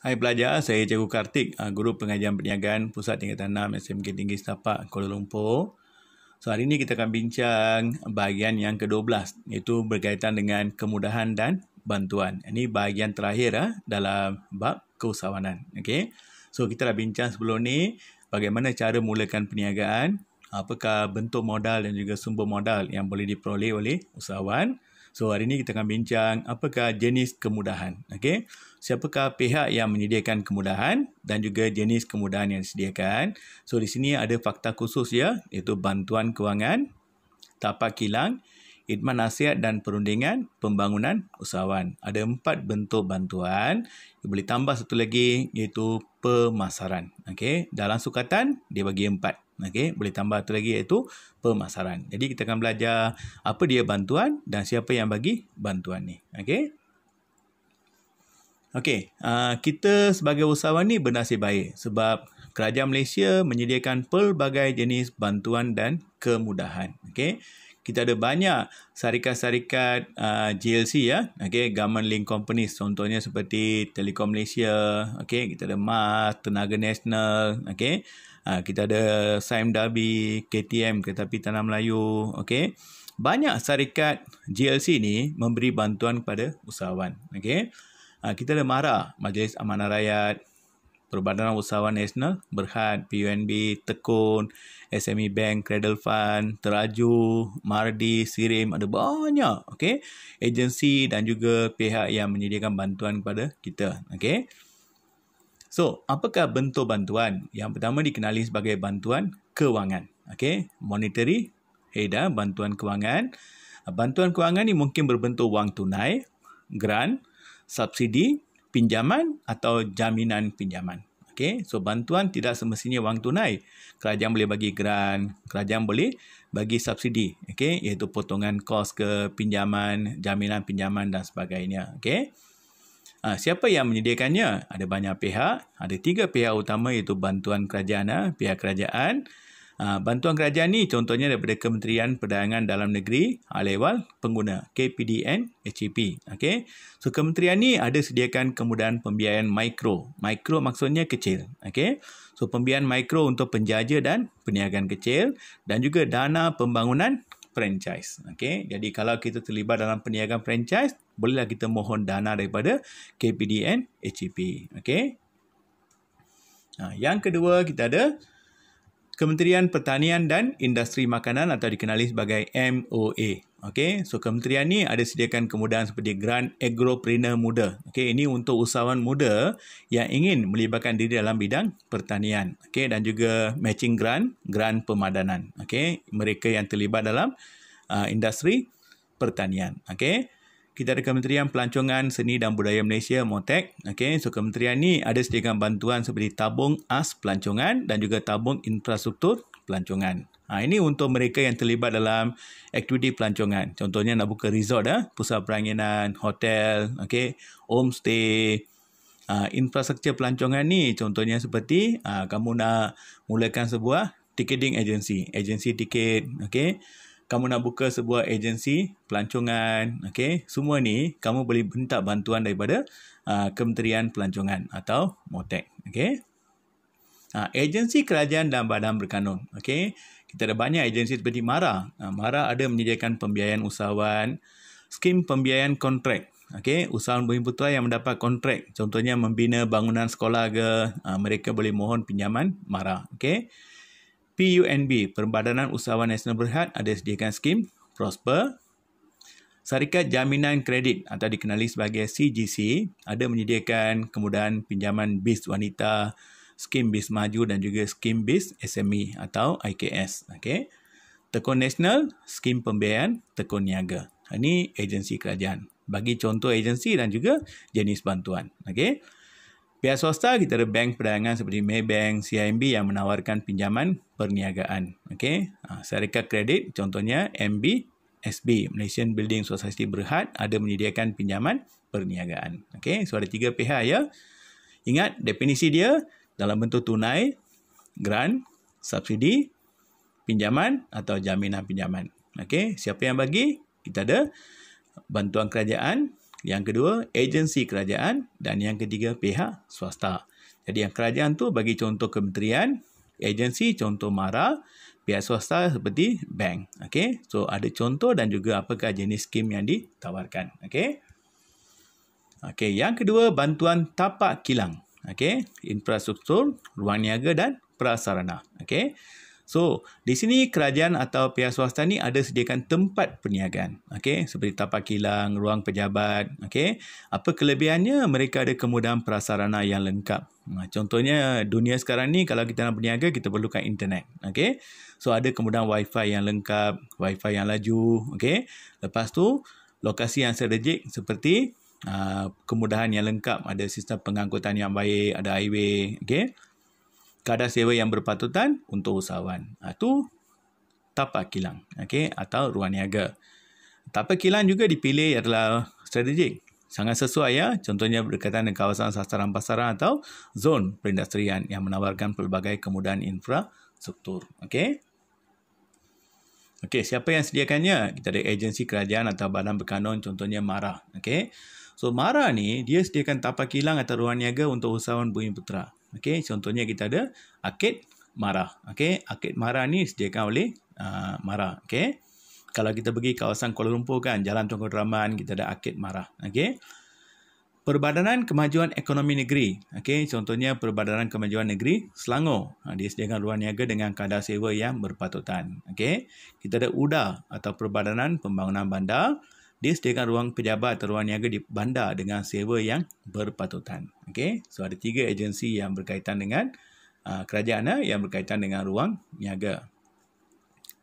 Hai pelajar, saya Cikgu Kartik, Guru Pengajian Perniagaan Pusat Tingkatan 6 SMK Tinggi Setapak, Kuala Lumpur. So, hari ini kita akan bincang bahagian yang ke-12, iaitu berkaitan dengan kemudahan dan bantuan. Ini bahagian terakhir dalam bab keusahawanan. Okay? So, kita dah bincang sebelum ni bagaimana cara mulakan perniagaan, apakah bentuk modal dan juga sumber modal yang boleh diperoleh oleh usahawan. So, hari ini kita akan bincang apakah jenis kemudahan. Okay? Siapakah pihak yang menyediakan kemudahan dan juga jenis kemudahan yang disediakan. So, di sini ada fakta khusus ya, iaitu bantuan kewangan, tapak kilang, khidmat nasihat dan perundingan, pembangunan usahawan. Ada 4 bentuk bantuan. Boleh tambah satu lagi iaitu pemasaran. Okay? Dalam sukatan, dia bagi 4. Okay? Boleh tambah satu lagi iaitu pemasaran. Jadi kita akan belajar apa dia bantuan dan siapa yang bagi bantuan ni. Okay? Okey, kita sebagai usahawan ni bernasib baik sebab kerajaan Malaysia menyediakan pelbagai jenis bantuan dan kemudahan. Okey, kita ada banyak syarikat-syarikat GLC ya, okey, Government Link Companies, contohnya seperti Telekom Malaysia, okey, kita ada MAS, Tenaga Nasional, okey. Kita ada Sime Darby, KTM, Kereta Api Tanah Melayu, okey. Banyak syarikat GLC ni memberi bantuan kepada usahawan, okey. Kita ada MARA, Majlis Amanah Rakyat, Perbadanan Usahawan Nasional, Berhad, PUNB, Tekun, SME Bank, Cradle Fund, Teraju, Mardi, Sirim, ada banyak agensi dan juga pihak yang menyediakan bantuan kepada kita. Okay? So, apakah bentuk bantuan? Yang pertama dikenali sebagai bantuan kewangan. Okay? Monetary aid, bantuan kewangan. Bantuan kewangan ni mungkin berbentuk wang tunai, grant, subsidi, pinjaman atau jaminan pinjaman. Okey, so bantuan tidak semestinya wang tunai. Kerajaan boleh bagi grant, kerajaan boleh bagi subsidi, okey, iaitu potongan kos ke pinjaman, jaminan pinjaman dan sebagainya. Okey. Siapa yang menyediakannya? Ada banyak pihak, ada 3 pihak utama iaitu bantuan kerajaan, pihak kerajaan. Bantuan kerajaan ni contohnya daripada Kementerian Perdagangan Dalam Negeri, Hal-Ehwal Pengguna, KPDN, HEP. Okay? So, kementerian ni ada sediakan kemudahan pembiayaan mikro. Mikro maksudnya kecil. Okay? So, pembiayaan mikro untuk penjaja dan perniagaan kecil dan juga dana pembangunan franchise. Okay? Jadi, kalau kita terlibat dalam perniagaan franchise, bolehlah kita mohon dana daripada KPDN, HEP. Okay? Yang kedua, kita ada Kementerian Pertanian dan Industri Makanan atau dikenali sebagai MOA. Okey, so kementerian ni ada sediakan kemudahan seperti Grant Agropreneur Muda. Okey, ini untuk usahawan muda yang ingin melibatkan diri dalam bidang pertanian. Okey, dan juga matching grant pemadanan. Okey, mereka yang terlibat dalam industri pertanian. Okey. Kita ada Kementerian Pelancongan Seni dan Budaya Malaysia, MOTEK. Okay, so kementerian ni ada sediakan bantuan seperti tabung as pelancongan dan juga tabung infrastruktur pelancongan. Ini untuk mereka yang terlibat dalam aktiviti pelancongan. Contohnya nak buka resort, pusat peranginan, hotel, okay, homestay. Infrastruktur pelancongan ni contohnya seperti kamu nak mulakan sebuah ticketing agency tiket, okay. Kamu nak buka sebuah agensi pelancongan, okey, semua ni kamu boleh minta bantuan daripada Kementerian Pelancongan atau MOTEK, okey. Agensi kerajaan dan badan berkanun, okey. Kita ada banyak agensi seperti MARA. MARA ada menyediakan pembiayaan usahawan, skim pembiayaan kontrak, okey, usahawan Bumi Putera yang mendapat kontrak, contohnya membina bangunan sekolah ke, mereka boleh mohon pinjaman MARA, okey. PUNB, Perbadanan Usahawan Nasional Berhad, ada sediakan skim Prosper. Syarikat Jaminan Kredit atau dikenali sebagai CGC ada menyediakan kemudahan pinjaman BIS wanita, skim BIS maju dan juga skim BIS SME atau IKS. Okay. Tekun Nasional, skim pembiayaan tekun niaga. Ini agensi kerajaan. Bagi contoh agensi dan juga jenis bantuan. Okay. Pihak swasta, kita ada bank perdagangan seperti Maybank, CIMB yang menawarkan pinjaman perniagaan. Okey, syarikat kredit contohnya MB, SB, Malaysian Building Society Berhad ada menyediakan pinjaman perniagaan. Okey, so ada 3 pihak ya. Ingat definisi dia dalam bentuk tunai, grant, subsidi, pinjaman atau jaminan pinjaman. Okey, siapa yang bagi? Kita ada bantuan kerajaan, yang kedua agensi kerajaan dan yang ketiga pihak swasta. Jadi yang kerajaan tu bagi contoh kementerian, agensi contoh MARA, pihak swasta seperti bank. Okey, so ada contoh dan juga apakah jenis skim yang ditawarkan. Okey. Okey, yang kedua bantuan tapak kilang. Okey, infrastruktur, ruang niaga dan prasarana. Okey. So, di sini kerajaan atau pihak swasta ni ada sediakan tempat perniagaan. Okey, seperti tapak kilang, ruang pejabat. Okey. Apa kelebihannya? Mereka ada kemudahan prasarana yang lengkap. Contohnya dunia sekarang ni kalau kita nak berniaga kita perlukan internet. Okey. So, ada kemudahan wifi yang lengkap, wifi yang laju. Okey. Lepas tu, lokasi yang strategik seperti kemudahan yang lengkap, ada sistem pengangkutan yang baik, ada highway. Okey. Kadar sewa yang berpatutan untuk usahawan. Itu tapak kilang, okey, atau ruang niaga. Tapak kilang juga dipilih adalah strategik. Sangat sesuai ya. Contohnya berdekatan dengan kawasan sasaran pasaran atau zon perindustrian yang menawarkan pelbagai kemudahan infrastruktur. Okey. Okey, siapa yang sediakannya? Kita ada agensi kerajaan atau badan berkanun, contohnya MARA. Okey. So MARA ni dia sediakan tapak kilang atau ruang niaga untuk usahawan Bumiputera. Okey, contohnya kita ada Arkade MARA. Okey, Arkade MARA ni disediakan oleh MARA. Okey. Kalau kita pergi kawasan Kuala Lumpur kan, Jalan Tunku Deraman, kita ada Arkade MARA. Okey. Perbadanan Kemajuan Ekonomi Negeri. Okey, contohnya Perbadanan Kemajuan Negeri Selangor. Dia sediakan ruang niaga dengan kadar sewa yang berpatutan. Okey. Kita ada UDA atau Perbadanan Pembangunan Bandar. Dia sediakan ruang pejabat atau ruang niaga di bandar dengan sewa yang berpatutan. Okey, so ada 3 agensi yang berkaitan dengan kerajaan yang berkaitan dengan ruang niaga.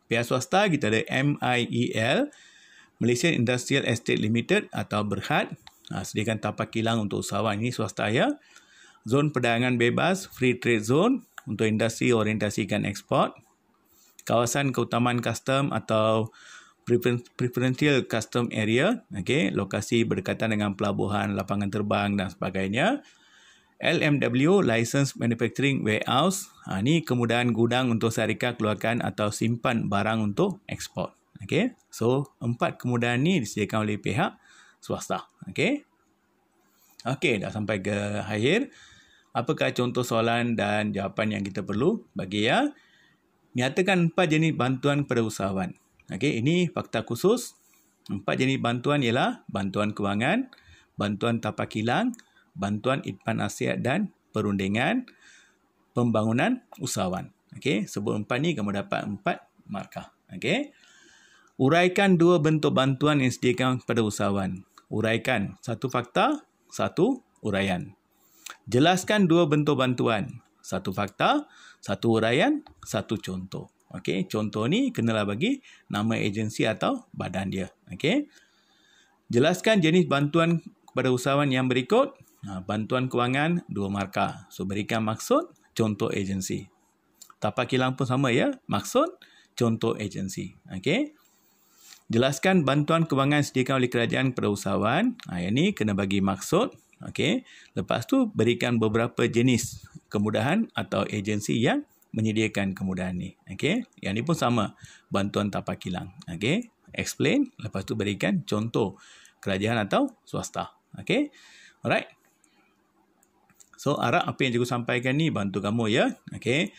Pihak swasta kita ada MIEL, Malaysian Industrial Estate Limited atau Berhad, sediakan tapak kilang untuk usahawan, ini swasta ya. Zon perdagangan bebas, Free Trade Zone untuk industri orientasikan ekspor. Kawasan keutamaan custom atau Preferential Custom Area, okay, lokasi berdekatan dengan pelabuhan, lapangan terbang dan sebagainya. LMW, License Manufacturing Warehouse, ini kemudahan gudang untuk syarikat keluarkan atau simpan barang untuk ekspor. Okay, so 4 kemudahan ni disediakan oleh pihak swasta. Okay, dah sampai ke akhir. Apakah contoh soalan dan jawapan yang kita perlu bagi ya? Nyatakan 4 jenis bantuan kepada usahawan. Okey, ini fakta khusus. 4 jenis bantuan ialah bantuan kewangan, bantuan tapak kilang, bantuan idpan nasihat dan perundingan, pembangunan usahawan. Okey, sebut 4 ni kamu dapat 4 markah. Okey. Uraikan 2 bentuk bantuan yang disediakan kepada usahawan. Uraikan 1 fakta, 1 uraian. Jelaskan 2 bentuk bantuan. 1 fakta, 1 uraian, 1 contoh. Okey, contoh ni kenalah bagi nama agensi atau badan dia. Okey. Jelaskan jenis bantuan kepada usahawan yang berikut. Bantuan kewangan 2 markah. So berikan maksud, contoh agensi. Tapak kilang pun sama ya, maksud, contoh agensi. Okey. Jelaskan bantuan kewangan disediakan oleh kerajaan kepada usahawan. Yang ni kena bagi maksud. Okey. Lepas tu berikan beberapa jenis kemudahan atau agensi yang menyediakan kemudahan ni. Okey, yang ni pun sama, bantuan tapak kilang. Okey, explain, lepas tu berikan contoh kerajaan atau swasta. Okey, alright. So harap apa yang cikgu sampaikan ni bantu kamu ya. Okey,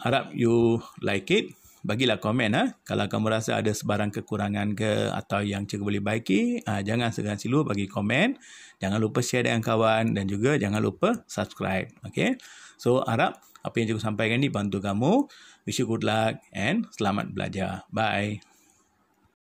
harap you like it. Bagilah komen kalau kamu rasa ada sebarang kekurangan ke atau yang cikgu boleh baiki, jangan segan silu bagi komen. Jangan lupa share dengan kawan dan juga jangan lupa subscribe. Okey, so harap apa yang cikgu sampaikan ni bantu kamu. Wish you good luck and selamat belajar. Bye.